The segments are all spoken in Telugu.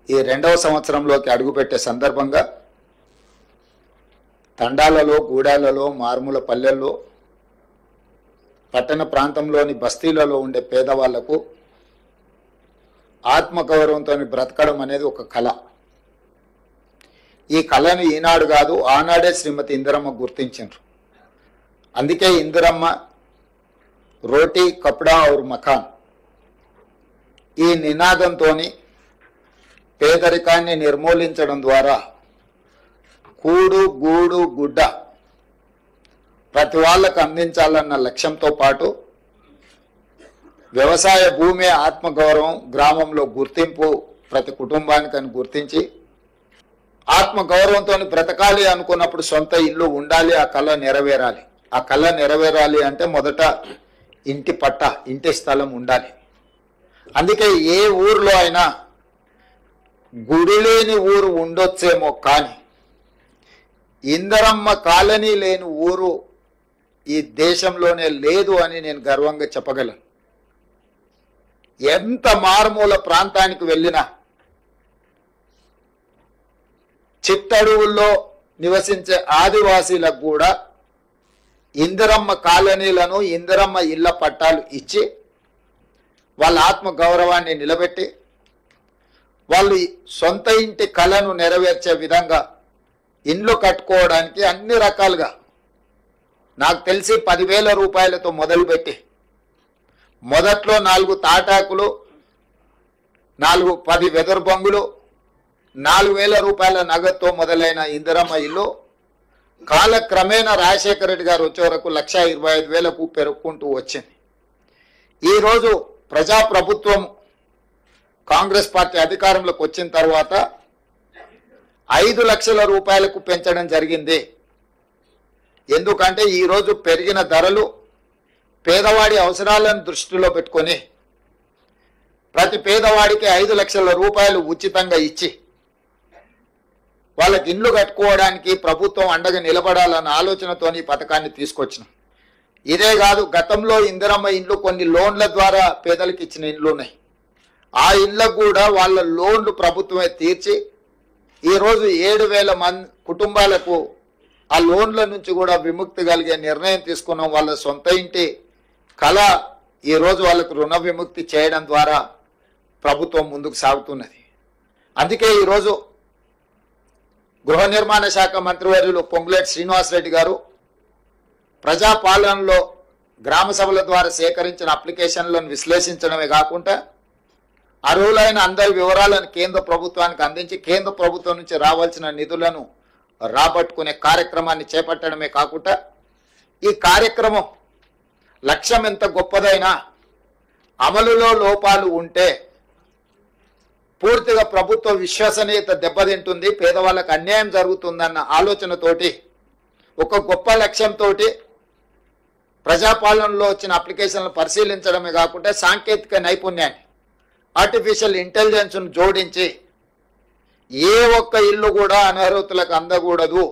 ఈ 2వ సంవత్సరంలోకి అడుగుపెట్టే సందర్భంగా తండాలలో, గూడాలలో, మారుమూల పల్లెల్లో, పట్టణ ప్రాంతంలోని బస్తీలలో ఉండే పేదవాళ్లకు ఆత్మగౌరవంతో బ్రతకడం అనేది ఒక కళ. ఈ కళను ఈనాడు కాదు, ఆనాడే శ్రీమతి ఇందిరమ్మ గుర్తించారు. అందుకే ఇందిరమ్మ రోటీ కప్డా ఔర్ మకాన్ ఈ నినాదంతో పేదరికాన్ని నిర్మూలించడం ద్వారా కూడు, గూడు, గుడ్డ ప్రతి వాళ్ళకు అందించాలన్న లక్ష్యంతో పాటు వ్యవసాయ భూమి ఆత్మగౌరవం, గ్రామంలో గుర్తింపు ప్రతి కుటుంబానికని గుర్తించి ఆత్మగౌరవంతో బ్రతకాలి అనుకున్నప్పుడు సొంత ఇల్లు ఉండాలి, ఆ కళ నెరవేరాలి. ఆ కళ నెరవేరాలి అంటే మొదట ఇంటి పట్ట, ఇంటి స్థలం ఉండాలి. అందుకే ఏ ఊర్లో అయినా గుడి లేని ఊరు ఉండొచ్చేమో కానీ ఇందిరమ్మ కాలనీ లేని ఊరు ఈ దేశంలోనే లేదు అని నేను గర్వంగా చెప్పగలను. ఎంత మారుమూల ప్రాంతానికి వెళ్ళినా చిట్టడువుల్లో నివసించే ఆదివాసీలకు కూడా ఇందిరమ్మ కాలనీలను, ఇందిరమ్మ ఇళ్ల పట్టాలు ఇచ్చి వాళ్ళ ఆత్మ గౌరవాన్ని నిలబెట్టి వాళ్ళు సొంత ఇంటి కళను నెరవేర్చే విధంగా ఇండ్లు కట్టుకోవడానికి అన్ని రకాలుగా నాకు తెలిసి 10,000 రూపాయలతో మొదలుపెట్టి మొదట్లో 4 తాటాకులు, 10 వెదర్ బొంగులు, 4,000 రూపాయల నగదుతో మొదలైన ఇందిరమ్మ ఇల్లు కాలక్రమేణా రాజశేఖర రెడ్డి గారు వచ్చే వరకు 1,25,000కు పెరుగుకుంటూ వచ్చింది. ఈరోజు ప్రజాప్రభుత్వం కాంగ్రెస్ పార్టీ అధికారంలోకి వచ్చిన తర్వాత 5 లక్షల రూపాయలకు పెంచడం జరిగింది. ఎందుకంటే ఈరోజు పెరిగిన ధరలు పేదవాడి అవసరాలను దృష్టిలో పెట్టుకొని ప్రతి పేదవాడికి 5 లక్షల రూపాయలు ఉచితంగా ఇచ్చి వాళ్ళకి ఇండ్లు కట్టుకోవడానికి ప్రభుత్వం అండగా నిలబడాలన్న ఆలోచనతో ఈ పథకాన్ని తీసుకొచ్చినాం. ఇదే కాదు, గతంలో ఇందిరమ్మ ఇండ్లు కొన్ని లోన్ల ద్వారా పేదలకు ఇచ్చిన ఇండ్లు ఉన్నాయి. ఆ ఇళ్లకు కూడా వాళ్ళ లోన్లు ప్రభుత్వమే తీర్చి ఈరోజు 7,000 కుటుంబాలకు ఆ లోన్ల నుంచి కూడా విముక్తి కలిగే నిర్ణయం తీసుకున్నాం. వాళ్ళ సొంత ఇంటి కళ ఈరోజు వాళ్ళకు రుణ విముక్తి చేయడం ద్వారా ప్రభుత్వం ముందుకు సాగుతున్నది. అందుకే ఈరోజు గృహ నిర్మాణ శాఖ మంత్రివర్యులు పొంగులేటి శ్రీనివాసరెడ్డి గారు ప్రజాపాలనలో గ్రామ సభల ద్వారా సేకరించిన అప్లికేషన్లను విశ్లేషించడమే కాకుండా అర్హులైన అందరి వివరాలను కేంద్ర ప్రభుత్వానికి అందించి కేంద్ర ప్రభుత్వం నుంచి రావాల్సిన నిధులను రాబట్టుకునే కార్యక్రమాన్ని చేపట్టడమే కాకుండా ఈ కార్యక్రమం లక్ష్యం ఎంత గొప్పదైనా అమలులో లోపాలు ఉంటే పూర్తిగా ప్రభుత్వ విశ్వసనీయత దెబ్బతింటుంది, పేదవాళ్ళకు అన్యాయం జరుగుతుందన్న ఆలోచనతోటి ఒక గొప్ప లక్ష్యంతో ప్రజాపాలనలో వచ్చిన అప్లికేషన్లు పరిశీలించడమే కాకుండా సాంకేతిక నైపుణ్యాన్ని, ఆర్టిఫిషియల్ ఇంటెలిజెన్స్ను జోడించి ఏ ఒక్క ఇల్లు కూడా అనర్హులకు అందకూడదు,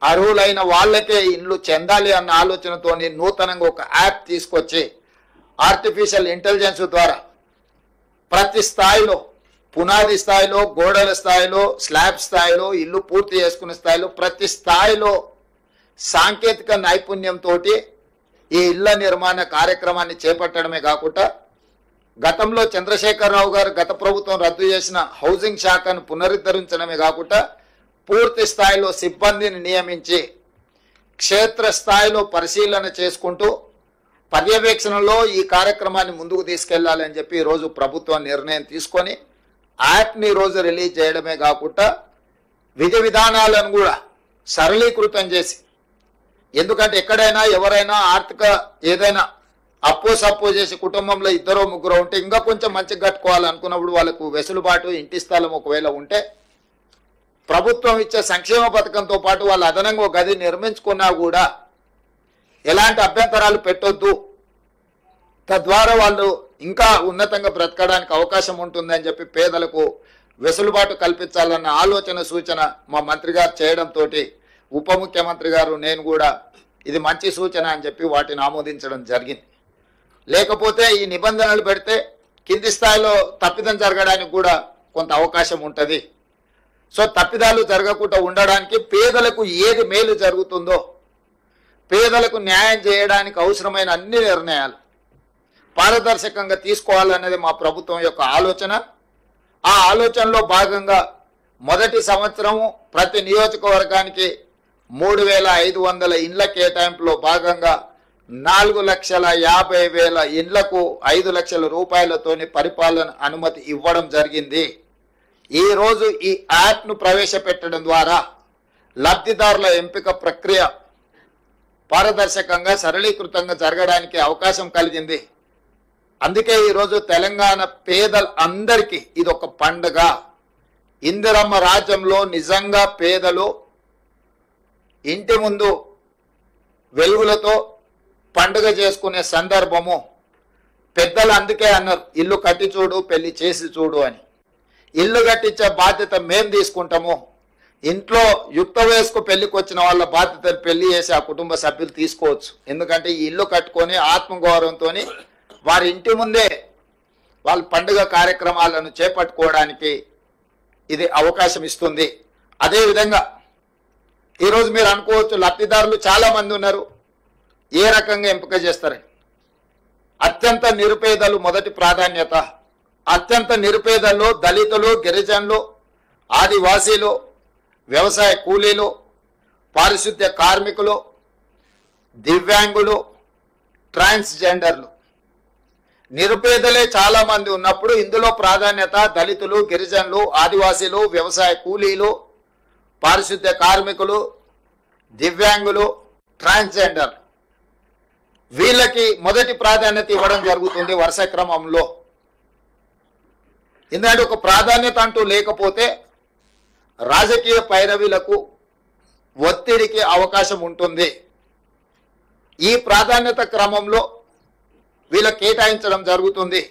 అర్హులైన వాళ్ళకే ఇల్లు చెందాలి అన్న ఆలోచనతో నూతనంగా ఒక యాప్ తీసుకొచ్చి ఆర్టిఫిషియల్ ఇంటెలిజెన్స్ ద్వారా ప్రతి స్థాయిలో, పునాది స్థాయిలో, గోడల స్థాయిలో, స్లాబ్ స్థాయిలో, ఇల్లు పూర్తి చేసుకునే స్థాయిలో ప్రతి స్థాయిలో సాంకేతిక నైపుణ్యంతో ఈ ఇళ్ల నిర్మాణ కార్యక్రమాన్ని చేపట్టడమే కాకుండా గతంలో చంద్రశేఖరరావు గారు గత ప్రభుత్వం రద్దు చేసిన హౌసింగ్ శాఖను పునరుద్ధరించడమే కాకుండా పూర్తి స్థాయిలో సిబ్బందిని నియమించి క్షేత్రస్థాయిలో పరిశీలన చేసుకుంటూ పర్యవేక్షణలో ఈ కార్యక్రమాన్ని ముందుకు తీసుకెళ్లాలని చెప్పి ఈరోజు ప్రభుత్వం నిర్ణయం తీసుకొని యాప్ని ఈరోజు రిలీజ్ చేయడమే కాకుండా విధి విధానాలను కూడా సరళీకృతం చేసి, ఎందుకంటే ఎక్కడైనా ఎవరైనా ఆర్థిక ఏదైనా అప్పు సప్పు చేసి కుటుంబంలో 2 3 ఉంటే ఇంకా కొంచెం మంచిగా కట్టుకోవాలనుకున్నప్పుడు వాళ్ళకు వెసులుబాటు, ఇంటి స్థలం ఒకవేళ ఉంటే ప్రభుత్వం ఇచ్చే సంక్షేమ పథకంతో పాటు వాళ్ళు అదనంగా ఒక గది నిర్మించుకున్నా కూడా ఎలాంటి అభ్యంతరాలు పెట్టొద్దు, తద్వారా వాళ్ళు ఇంకా ఉన్నతంగా బ్రతకడానికి అవకాశం ఉంటుందని చెప్పి పేదలకు వెసులుబాటు కల్పించాలన్న ఆలోచన సూచన మా మంత్రి గారు చేయడంతో ఉప ముఖ్యమంత్రి గారు నేను కూడా ఇది మంచి సూచన అని చెప్పి వాటిని ఆమోదించడం జరిగింది. లేకపోతే ఈ నిబంధనలు పెడితే కింది స్థాయిలో తప్పిదం జరగడానికి కూడా కొంత అవకాశం ఉంటుంది. సో తప్పిదాలు జరగకుండా ఉండడానికి పేదలకు ఏది మేలు జరుగుతుందో, పేదలకు న్యాయం చేయడానికి అవసరమైన అన్ని నిర్ణయాలు పారదర్శకంగా తీసుకోవాలనేది మా ప్రభుత్వం యొక్క ఆలోచన. ఆ ఆలోచనలో భాగంగా మొదటి సంవత్సరము ప్రతి నియోజకవర్గానికి 3,500 ఇండ్ల కేటాయింపులో భాగంగా 4,50,000 ఇండ్లకు 5 లక్షల రూపాయలతోని పరిపాలన అనుమతి ఇవ్వడం జరిగింది. ఈరోజు ఈ యాప్ను ప్రవేశపెట్టడం ద్వారా లబ్ధిదారుల ఎంపిక ప్రక్రియ పారదర్శకంగా సరళీకృతంగా జరగడానికి అవకాశం కలిగింది. అందుకే ఈరోజు తెలంగాణ పేదలందరికీ ఇది ఒక పండుగ. ఇందిరమ్మ రాజ్యంలో నిజంగా పేదలు ఇంటి ముందు వెలుగులతో పండుగ చేసుకునే సందర్భము. పెద్దలు అందుకే అన్నారు, ఇల్లు కట్టి చూడు పెళ్లి చేసి చూడు అని. ఇల్లు కట్టించే బాధ్యత మేం తీసుకుంటాము. ఇంట్లో యుక్త వయస్కు పెళ్లికి వచ్చిన వాళ్ళ బాధ్యతలు పెళ్లి చేసి ఆ కుటుంబ సభ్యులు తీసుకోవచ్చు. ఎందుకంటే ఈ ఇల్లు కట్టుకొని ఆత్మగౌరవంతో వారి ఇంటి ముందే వాళ్ళ పండుగ కార్యక్రమాలను చేపట్టుకోవడానికి ఇది అవకాశం ఇస్తుంది. అదేవిధంగా ఈరోజు మీరు అనుకోవచ్చు, లబ్ధిదారులు చాలా మంది ఉన్నారు, ఏ రకంగా ఎంపిక చేస్తారని. అత్యంత నిరుపేదలు మొదటి ప్రాధాన్యత. అత్యంత నిరుపేదల్లో దళితులు, గిరిజనులు, ఆదివాసీలు, వ్యవసాయ కూలీలు, పారిశుద్ధ్య కార్మికులు, దివ్యాంగులు, ట్రాన్స్జెండర్లు, నిరుపేదలే చాలా మంది ఉన్నప్పుడు ఇందులో ప్రాధాన్యత దళితులు, గిరిజనులు, ఆదివాసీలు, వ్యవసాయ కూలీలు, పారిశుద్ధ్య కార్మికులు, దివ్యాంగులు, ట్రాన్స్జెండర్, వీళ్ళకి మొదటి ప్రాధాన్యత ఇవ్వడం జరుగుతుంది వరుస క్రమంలో. ఎందుకంటే ఒక ప్రాధాన్యత అంటూ లేకపోతే రాజకీయ పైరవీలకు ఒత్తిడికి అవకాశం ఉంటుంది. ఈ ప్రాధాన్యత క్రమంలో వీళ్ళకి కేటాయించడం జరుగుతుంది.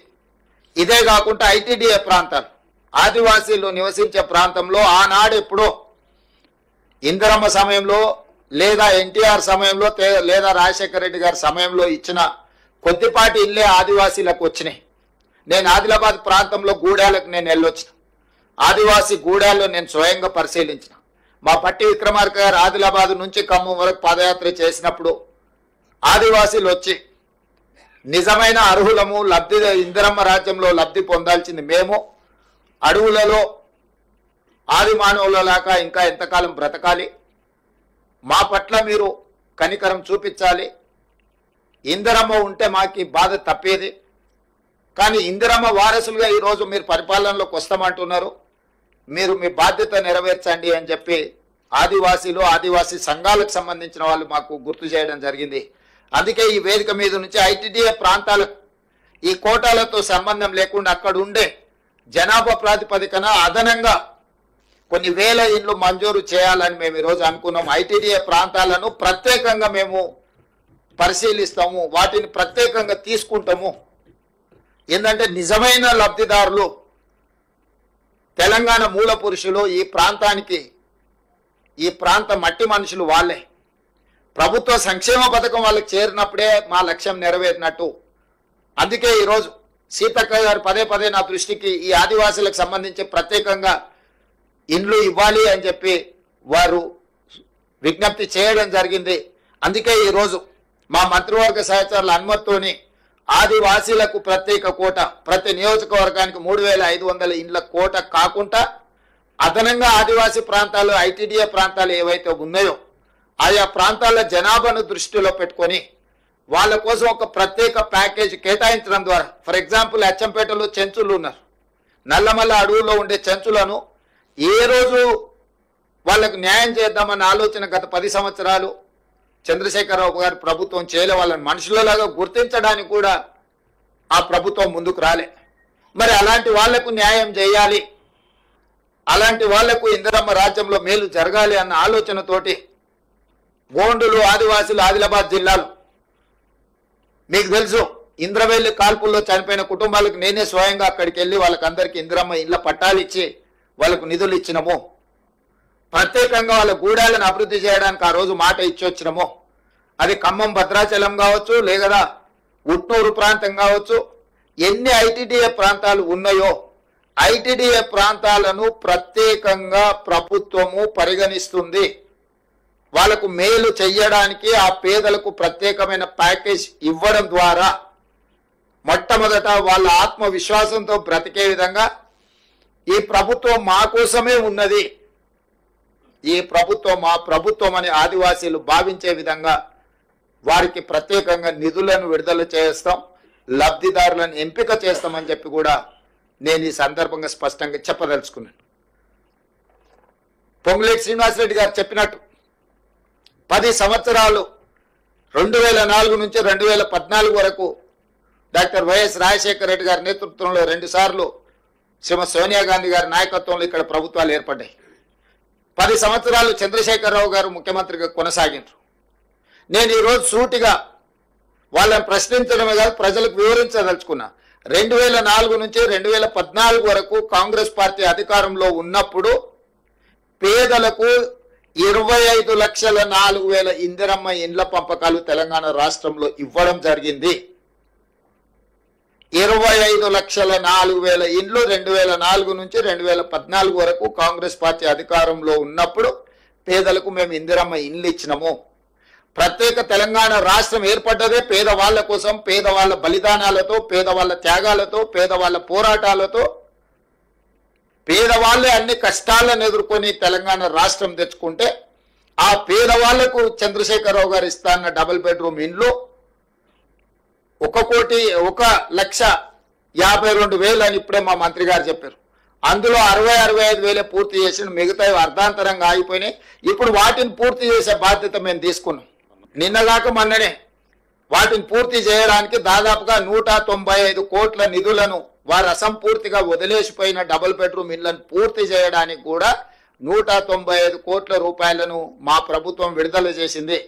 ఇదే కాకుండా ఐటీడీఏ ప్రాంతాలు, ఆదివాసీలు నివసించే ప్రాంతంలో ఆనాడు ఎప్పుడో ఇందిరమ్మ సమయంలో లేదా ఎన్టీఆర్ సమయంలో లేదా రాజశేఖర రెడ్డి గారి సమయంలో ఇచ్చిన కొద్దిపాటి ఇల్లే ఆదివాసీలకు వచ్చినాయి. నేను ఆదిలాబాద్ ప్రాంతంలో గూడాలకు నేను వెళ్ళొచ్చిన. ఆదివాసీ గూడాల్లో నేను స్వయంగా పరిశీలించిన. మా పట్టి విక్రమార్క గారు ఆదిలాబాద్ నుంచి ఖమ్మం వరకు పాదయాత్ర చేసినప్పుడు ఆదివాసీలు వచ్చి నిజమైన అర్హులము, ఇందిరమ్మ రాజ్యంలో లబ్ధి పొందాల్సింది మేము, అడవులలో ఆది మానవులలాగా ఇంకా ఎంతకాలం బ్రతకాలి, మా పట్ల మీరు కనికరం చూపించాలి, ఇందిరమ్మ ఉంటే మాకు బాధ తప్పేది, కానీ ఇందిరమ్మ వారసులుగా ఈరోజు మీరు పరిపాలనలోకి వస్తామంటున్నారు, మీరు మీ బాధ్యత నెరవేర్చండి అని చెప్పి ఆదివాసీలు, ఆదివాసీ సంఘాలకు సంబంధించిన వాళ్ళు మాకు గుర్తు చేయడం జరిగింది. అందుకే ఈ వేదిక మీద నుంచి ఐటీడీఏ ప్రాంతాలకు ఈ కోటాలతో సంబంధం లేకుండా అక్కడ ఉండే జనాభా ప్రాతిపదికన అదనంగా కొన్ని వేల ఇండ్లు మంజూరు చేయాలని మేము ఈరోజు అనుకున్నాం. ఐటీడీఏ ప్రాంతాలను ప్రత్యేకంగా మేము పరిశీలిస్తాము, వాటిని ప్రత్యేకంగా తీసుకుంటాము. ఏంటంటే నిజమైన లబ్ధిదారులు తెలంగాణ మూల పురుషులు, ఈ ప్రాంతానికి ఈ ప్రాంత మట్టి మనుషులు వాళ్ళే. ప్రభుత్వ సంక్షేమ పథకం వాళ్ళకి చేరినప్పుడే మా లక్ష్యం నెరవేరినట్టు. అందుకే ఈరోజు సీతక్క గారు పదే పదే నా దృష్టికి ఈ ఆదివాసులకు సంబంధించి ప్రత్యేకంగా ఇండ్లు ఇవ్వాలి అని చెప్పి వారు విజ్ఞప్తి చేయడం జరిగింది. అందుకే ఈరోజు మా మంత్రివర్గ సహచరుల అనుమతితోని ఆదివాసీలకు ప్రత్యేక కోట, ప్రతి నియోజకవర్గానికి 3,500 ఇండ్ల కోట కాకుండా అదనంగా ఆదివాసీ ప్రాంతాలు, ఐటీడీఏ ప్రాంతాలు ఏవైతే ఉన్నాయో ఆయా ప్రాంతాల జనాభాను దృష్టిలో పెట్టుకొని వాళ్ళ కోసం ఒక ప్రత్యేక ప్యాకేజ్ కేటాయించడం ద్వారా, ఫర్ ఎగ్జాంపుల్ అచ్చంపేటలో చెంచులు ఉన్నారు, నల్లమల్ల అడవుల్లో ఉండే చెంచులను ఏ రోజు వాళ్ళకు న్యాయం చేద్దామన్న ఆలోచన గత 10 సంవత్సరాలు చంద్రశేఖరరావు గారి ప్రభుత్వం చేయలే. వాళ్ళని మనుషులలాగా గుర్తించడానికి కూడా ఆ ప్రభుత్వం ముందుకు రాలే. మరి అలాంటి వాళ్లకు న్యాయం చేయాలి, అలాంటి వాళ్లకు ఇందిరమ్మ రాజ్యంలో మేలు జరగాలి అన్న ఆలోచనతోటి గోండులు, ఆదివాసులు, ఆదిలాబాద్ జిల్లాలు, మీకు తెలుసు ఇంద్రవెల్లి కాల్పుల్లో చనిపోయిన కుటుంబాలకు నేనే స్వయంగా అక్కడికి వెళ్ళి వాళ్ళకందరికీ ఇందిరమ్మ ఇళ్ల పట్టాలు ఇచ్చి వాళ్ళకు నిధులు ఇచ్చినము. ప్రత్యేకంగా వాళ్ళ గూడాలను అభివృద్ధి చేయడానికి ఆ రోజు మాట ఇచ్చొచ్చినము. అది ఖమ్మం, భద్రాచలం కావచ్చు, లేదా ఉట్నూరు ప్రాంతం కావచ్చు, ఎన్ని ఐటీడీఏ ప్రాంతాలు ఉన్నాయో ఐటీడీఏ ప్రాంతాలను ప్రత్యేకంగా ప్రభుత్వము పరిగణిస్తుంది. వాళ్ళకు మేలు చెయ్యడానికి ఆ పేదలకు ప్రత్యేకమైన ప్యాకేజ్ ఇవ్వడం ద్వారా మొట్టమొదట వాళ్ళ ఆత్మవిశ్వాసంతో బ్రతికే విధంగా ఈ ప్రభుత్వం మా కోసమే ఉన్నది, ఈ ప్రభుత్వం మా ప్రభుత్వం అని ఆదివాసీలు భావించే విధంగా వారికి ప్రత్యేకంగా నిధులను విడుదల చేస్తాం, లబ్ధిదారులను ఎంపిక చేస్తామని చెప్పి కూడా నేను ఈ సందర్భంగా స్పష్టంగా చెప్పదలుచుకున్నాను. పొంగులేటి శ్రీనివాసరెడ్డి గారు చెప్పినట్టు 10 సంవత్సరాలు 2004 నుంచి 2014 వరకు డాక్టర్ వైఎస్ రాజశేఖర రెడ్డి గారి నేతృత్వంలో 2 సార్లు శ్రీమతి సోనియా గాంధీ గారి నాయకత్వంలో ఇక్కడ ప్రభుత్వాలు ఏర్పడ్డాయి. 10 సంవత్సరాలు చంద్రశేఖరరావు గారు ముఖ్యమంత్రిగా కొనసాగించారు. నేను ఈరోజు సూటిగా వాళ్ళని ప్రశ్నించడమే కాదు ప్రజలకు వివరించదలుచుకున్నా. 2004 నుంచి 2014 వరకు కాంగ్రెస్ పార్టీ అధికారంలో ఉన్నప్పుడు పేదలకు 25,04,000 ఇందిరమ్మ ఇండ్ల పంపకాలు తెలంగాణ రాష్ట్రంలో ఇవ్వడం జరిగింది. 25,04,000 ఇండ్లు 2004 నుంచి 2014 వరకు కాంగ్రెస్ పార్టీ అధికారంలో ఉన్నప్పుడు పేదలకు మేము ఇందిరమ్మ ఇండ్లు ఇచ్చినాము. ప్రత్యేక తెలంగాణ రాష్ట్రం ఏర్పడ్డదే పేదవాళ్ల కోసం, పేదవాళ్ల బలిదానాలతో, పేదవాళ్ల త్యాగాలతో, పేదవాళ్ల పోరాటాలతో. పేదవాళ్లే అన్ని కష్టాలను ఎదుర్కొని తెలంగాణ రాష్ట్రం తెచ్చుకుంటే ఆ పేదవాళ్లకు చంద్రశేఖరరావు గారు ఇస్తాన్న డబుల్ బెడ్రూమ్ ఇండ్లు 1,52,000 అని ఇప్పుడే మా మంత్రి గారు చెప్పారు. అందులో 60-65 పూర్తి చేసి మిగతా అర్ధాంతరంగా ఆగిపోయినాయి. ఇప్పుడు వాటిని పూర్తి చేసే బాధ్యత మేము తీసుకున్నాం. నిన్నగాక మొన్ననే వాటిని పూర్తి చేయడానికి దాదాపుగా 195 కోట్ల నిధులను వారు అసంపూర్తిగా వదిలేసిపోయిన డబుల్ బెడ్రూమ్ ఇళ్లను పూర్తి చేయడానికి కూడా 195 కోట్ల రూపాయలను మా ప్రభుత్వం విడుదల చేసింది.